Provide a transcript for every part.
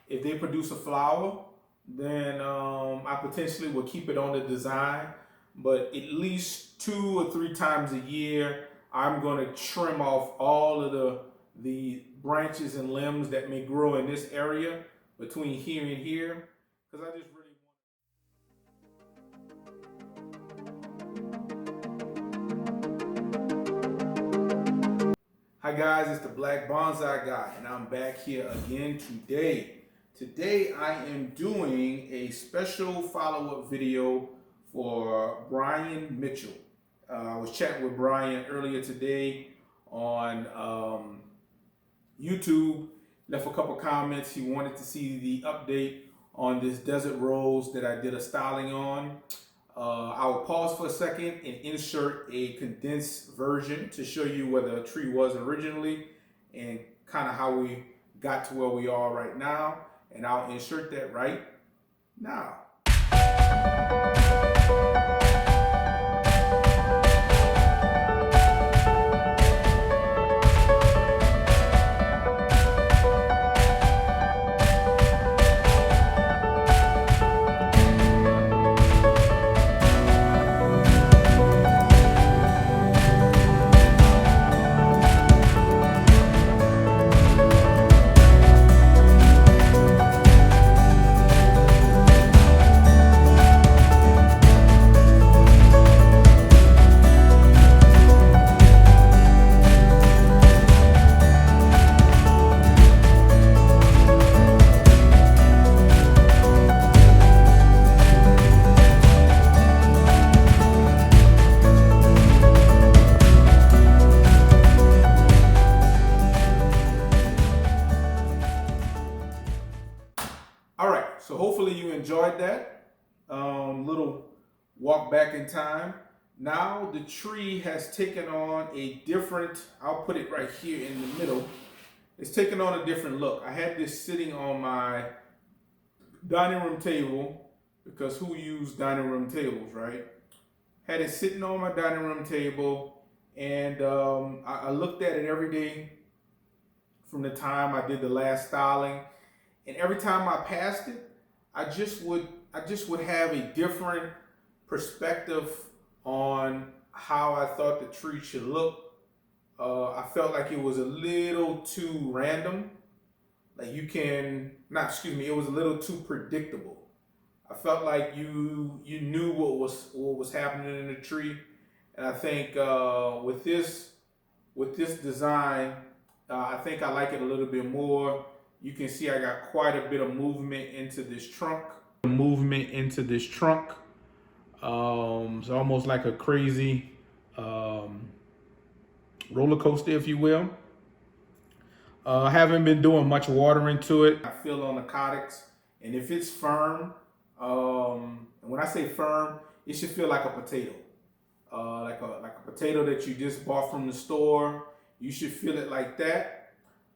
If they produce a flower, then I potentially will keep it on the design. But at least 2 or 3 times a year, I'm going to trim off all of the branches and limbs that may grow in this area between here and here, because I just really want. Hi guys, it's the Black Bonsai Guy, and I'm back here again today. Today I am doing a special follow-up video for Brian Mitchell. I was chatting with Brian earlier today on YouTube, left a couple comments. He wanted to see the update on this Desert Rose that I did a styling on. I will pause for a second and insert a condensed version to show you where the tree was originally and kind of how we got to where we are right now. And I'll insert that right now. All right, so hopefully you enjoyed that little walk back in time. Now the tree has taken on a different, I'll put it right here in the middle. It's taken on a different look. I had this sitting on my dining room table, because who used dining room tables, right? Had it sitting on my dining room table, and I looked at it every day from the time I did the last styling. And every time I passed it, I just would have a different perspective on how I thought the tree should look. I felt like it was a little too random. Like it was a little too predictable. I felt like you knew what was happening in the tree. And I think with this design, I think I like it a little bit more. You can see I got quite a bit of movement into this trunk. It's almost like a crazy roller coaster, if you will. I haven't been doing much watering to it. I feel on the narcotics, and if it's firm, and when I say firm, it should feel like a potato, like a potato that you just bought from the store. You should feel it like that.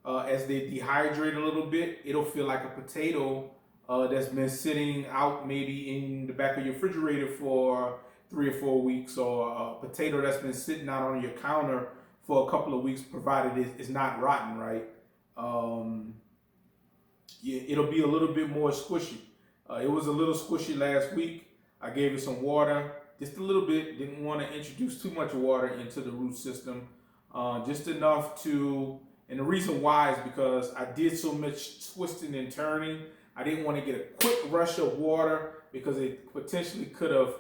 As they dehydrate a little bit, it'll feel like a potato that's been sitting out maybe in the back of your refrigerator for 3 or 4 weeks, or a potato that's been sitting out on your counter for a couple of weeks, provided it's not rotten, right? It'll be a little bit more squishy. It was a little squishy last week. I gave it some water, just a little bit. Didn't want to introduce too much water into the root system, just enough to. And the reason why is because I did so much twisting and turning. I didn't want to get a quick rush of water, because it potentially could have,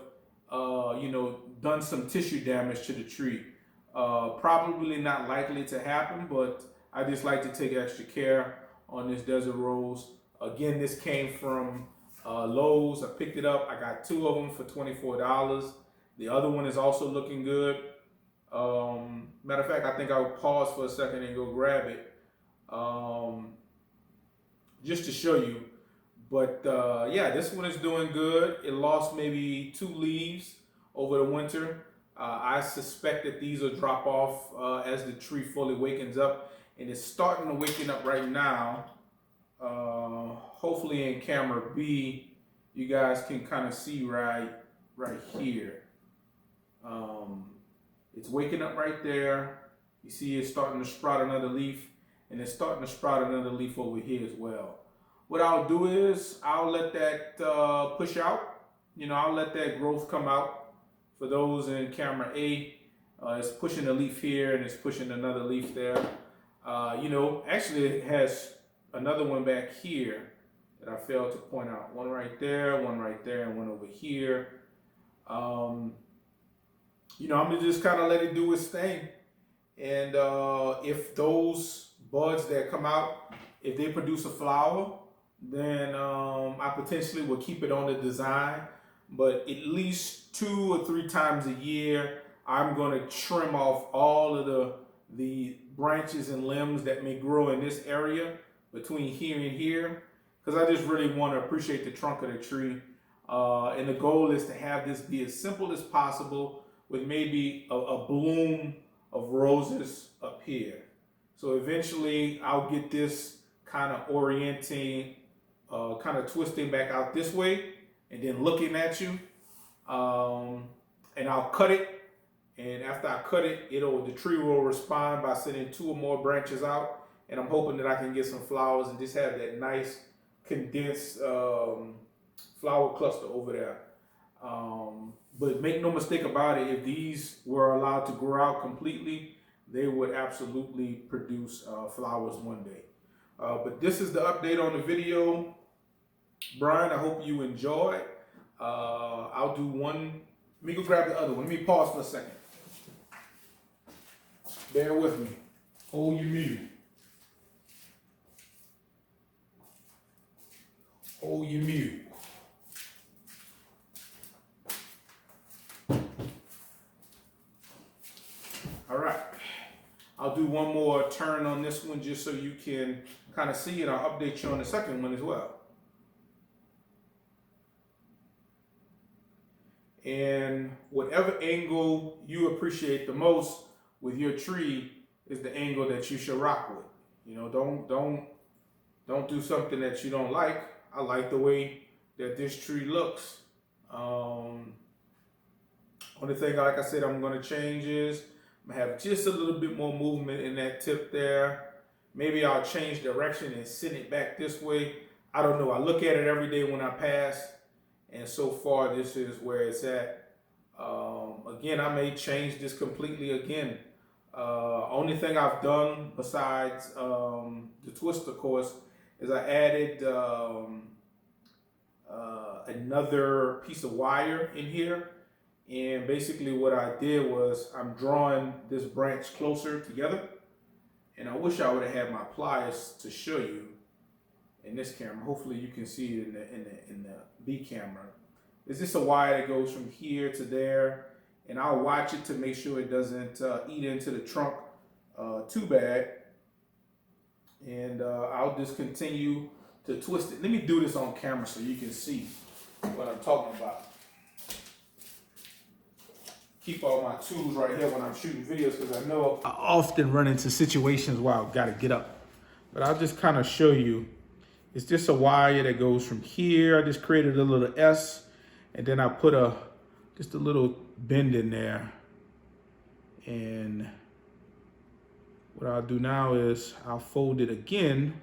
done some tissue damage to the tree. Probably not likely to happen, but I just like to take extra care on this Desert Rose. Again, this came from Lowe's. I picked it up. I got 2 of them for $24. The other one is also looking good. Matter of fact, I think I'll pause for a second and go grab it, just to show you. But yeah, this one is doing good. It lost maybe 2 leaves over the winter. I suspect that these will drop off as the tree fully wakens up, and it's starting to waken up right now. Hopefully in camera B, you guys can kind of see right here. It's waking up right there. You see it's starting to sprout another leaf, and it's starting to sprout another leaf over here as well. what I'll do is I'll let that push out. You know, I'll let that growth come out. For those in camera A, it's pushing a leaf here and it's pushing another leaf there. You know, actually it has another one back here that I failed to point out. One right there, and one over here. You know, I'm gonna just kind of let it do its thing. And if those buds that come out, if they produce a flower, then I potentially will keep it on the design. But at least 2 or 3 times a year, I'm going to trim off all of the branches and limbs that may grow in this area between here and here, because I just really want to appreciate the trunk of the tree. And the goal is to have this be as simple as possible, with maybe a bloom of roses up here. So eventually I'll get this kind of orienting, kind of twisting back out this way and then looking at you. And I'll cut it. And after I cut it, the tree will respond by sending 2 or more branches out. And I'm hoping that I can get some flowers and just have that nice condensed flower cluster over there. But make no mistake about it, if these were allowed to grow out completely, they would absolutely produce flowers one day. But this is the update on the video. Brian, I hope you enjoyed. I'll do one. Let me go grab the other one. Let me pause for a second. Bear with me. Hold your mute. Hold your mute. All right. I'll do one more turn on this one just so you can kind of see it. I'll update you on the second one as well. And whatever angle you appreciate the most with your tree is the angle that you should rock with. You know, don't do something that you don't like. I like the way that this tree looks. Only thing, like I said, I'm going to change is I'm going to have just a little bit more movement in that tip there. Maybe I'll change direction and send it back this way. I don't know. I look at it every day when I pass, and so far this is where it's at. Again, I may change this completely again. Only thing I've done besides the twist, of course, is I added another piece of wire in here. And basically what I did was I'm drawing this branch closer together. And I wish I would have had my pliers to show you in this camera. Hopefully you can see it in the B camera. Is this a wire that goes from here to there? And I'll watch it to make sure it doesn't eat into the trunk too bad. And I'll just continue to twist it. Let me do this on camera so you can see what I'm talking about. Keep all my tools right here when I'm shooting videos, because I know I often run into situations where I've got to get up. But I'll just kind of show you. It's just a wire that goes from here. I just created a little S, and then I put just a little bend in there. And what I'll do now is I'll fold it again.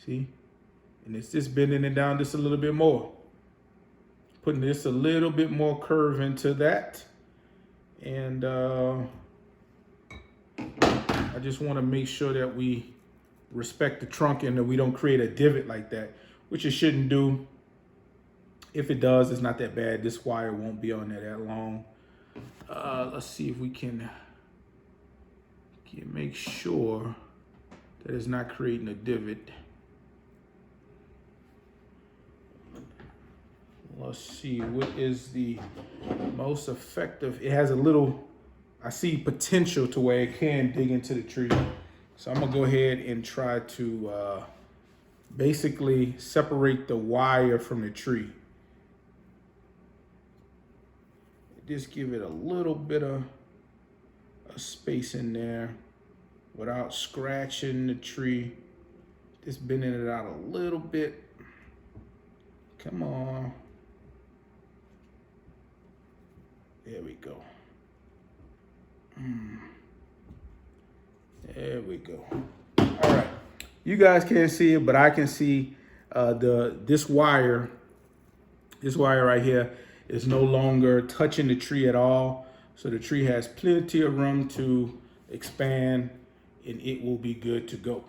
See? And it's just bending it down just a little bit more. Putting this a little bit more curve into that. And I just want to make sure that we respect the trunk and that we don't create a divot like that, which it shouldn't do. If it does, it's not that bad. This wire won't be on there that long. Let's see if we can make sure that it's not creating a divot. Let's see, what is the most effective? It has a little, I see potential to where it can dig into the tree. So I'm gonna go ahead and try to basically separate the wire from the tree. Just give it a little bit of space in there without scratching the tree. Just bending it out a little bit. Come on. There we go. There we go. All right. You guys can't see it, but I can see this wire right here is no longer touching the tree at all. So the tree has plenty of room to expand and it will be good to go.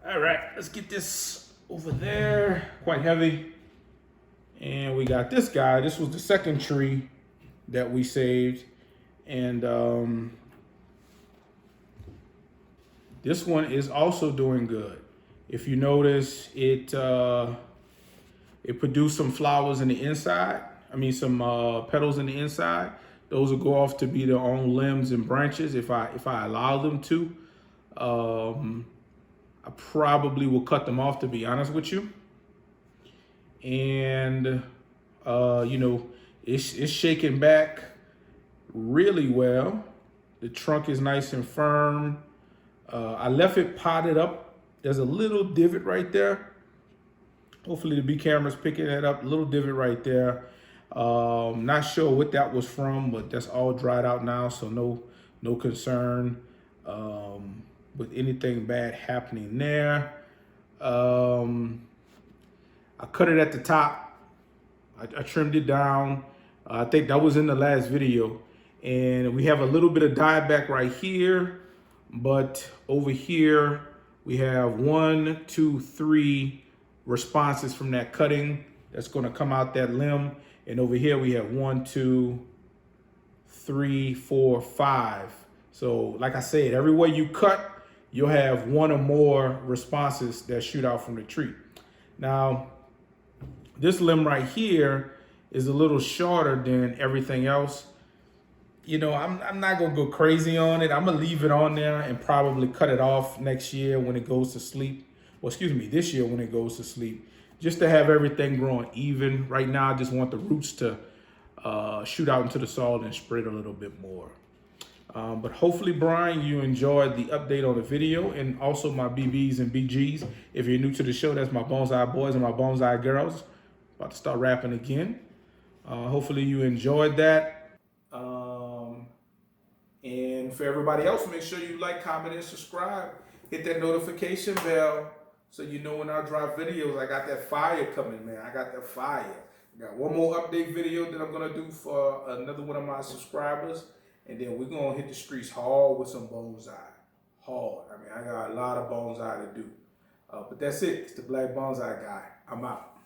All right, let's get this over there. Quite heavy. And we got this guy. This was the second tree that we saved. And this one is also doing good. If you notice, it produced some flowers in the inside. I mean, some petals in the inside. Those will go off to be their own limbs and branches if I allow them to. I probably will cut them off, to be honest with you. And you know, it's shaking back really well. The trunk is nice and firm. I left it potted up. There's a little divot right there. Hopefully the B camera's picking that up. A little divot right there. Not sure what that was from, but that's all dried out now, so no concern with anything bad happening there. I cut it at the top. I trimmed it down. I think that was in the last video. And we have a little bit of dieback right here, but over here we have 1, 2, 3 responses from that cutting that's going to come out that limb. And over here we have 1, 2, 3, 4, 5. So like I said, everywhere you cut, you'll have one or more responses that shoot out from the tree. Now, this limb right here is a little shorter than everything else. You know, I'm not gonna go crazy on it. I'm gonna leave it on there and probably cut it off next year when it goes to sleep. Well, excuse me, this year when it goes to sleep, just to have everything growing even. Right now, I just want the roots to shoot out into the soil and spread a little bit more. But hopefully, Brian, you enjoyed the update on the video and also my BBs and BGs. If you're new to the show, that's my bonsai boys and my bonsai girls. About to start rapping again. Hopefully you enjoyed that. And for everybody else, make sure you like, comment, and subscribe. Hit that notification bell so you know when I drop videos. I got that fire coming, man. I got that fire. I got one more update video that I'm going to do for another one of my subscribers. And then we're going to hit the streets hard with some bonsai. Hard. I mean, I got a lot of bonsai to do. But that's it. It's the Black Bonsai Guy. I'm out.